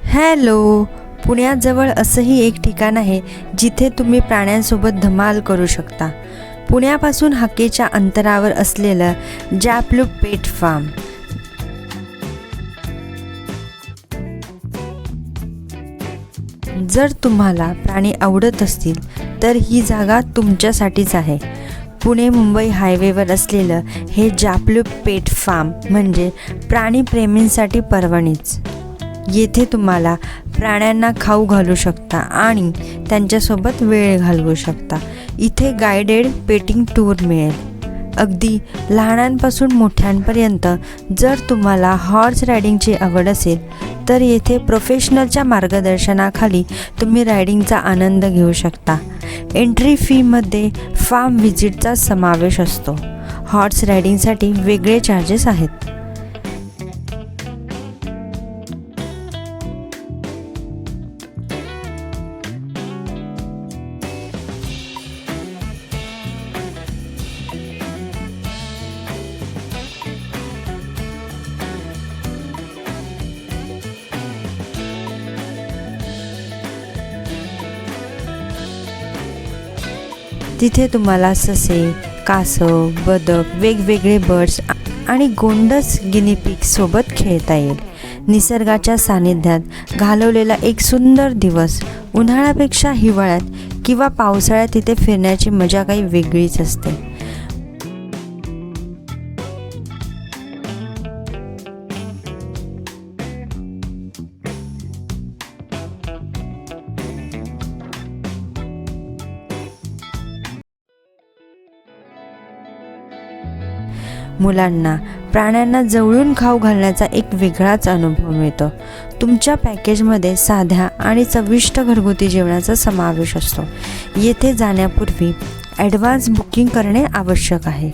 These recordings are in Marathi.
हॅलो, पुण्याजवळ असंही एक ठिकाण आहे जिथे तुम्ही प्राण्यांसोबत धमाल करू शकता. पुण्यापासून हाकेच्या अंतरावर असलेलं जापलूप पेट फार्म. जर तुम्हाला प्राणी आवडत असतील तर ही जागा तुमच्यासाठीच आहे. पुणे मुंबई हायवेवर असलेलं हे जापलूप पेट फार्म म्हणजे प्राणीप्रेमींसाठी पर्वणीच. येथे तुम्हाला प्राण्यांना खाऊ घालू शकता आणि त्यांच्यासोबत वेळ घालवू शकता. इथे गायडेड पेटिंग टूर मिळेल, अगदी लहानांपासून मोठ्यांपर्यंत. जर तुम्हाला हॉर्स रायडिंगची आवड असेल तर येथे प्रोफेशनलच्या मार्गदर्शनाखाली तुम्ही रायडिंगचा आनंद घेऊ शकता. एंट्री फीमध्ये फार्म व्हिजिटचा समावेश असतो. हॉर्स रायडिंगसाठी वेगळे चार्जेस आहेत. तिथे तुम्हाला ससे, कासव, बदक, वेगवेगळे बर्ड्स आणि गोंडस गिनीपिग सोबत खेळता येईल. निसर्गाच्या सानिध्यात घालवलेला एक सुंदर दिवस. उन्हाळ्यापेक्षा हिवाळ्यात किंवा पावसाळ्यात तिथे फिरण्याची मजा काही वेगळीच असते. मुलांना प्राण्यांना जवळून खाऊ घालण्याचा एक वेगळाच अनुभव मिळतो. तुमच्या पॅकेजमध्ये साध्या आणि चविष्ट घरगुती जेवणाचा समावेश असतो. येथे जाण्यापूर्वी ॲडव्हान्स बुकिंग करणे आवश्यक आहे.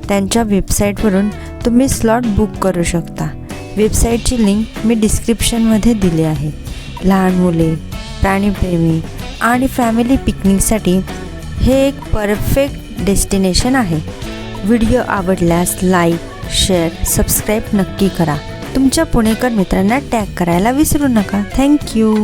त्यांच्या वेबसाईटवरून तुम्ही स्लॉट बुक करू शकता. वेबसाईटची लिंक मी डिस्क्रिप्शनमध्ये दिली आहे. लहान मुले, प्राणीप्रेमी आणि फॅमिली पिकनिकसाठी हे एक परफेक्ट डेस्टिनेशन आहे. व्हिडिओ आवडल्यास लाईक, शेअर, सबस्क्राईब नक्की करा. तुमच्या पुणेकर मित्रांना टॅग करायला विसरू नका. थँक्यू.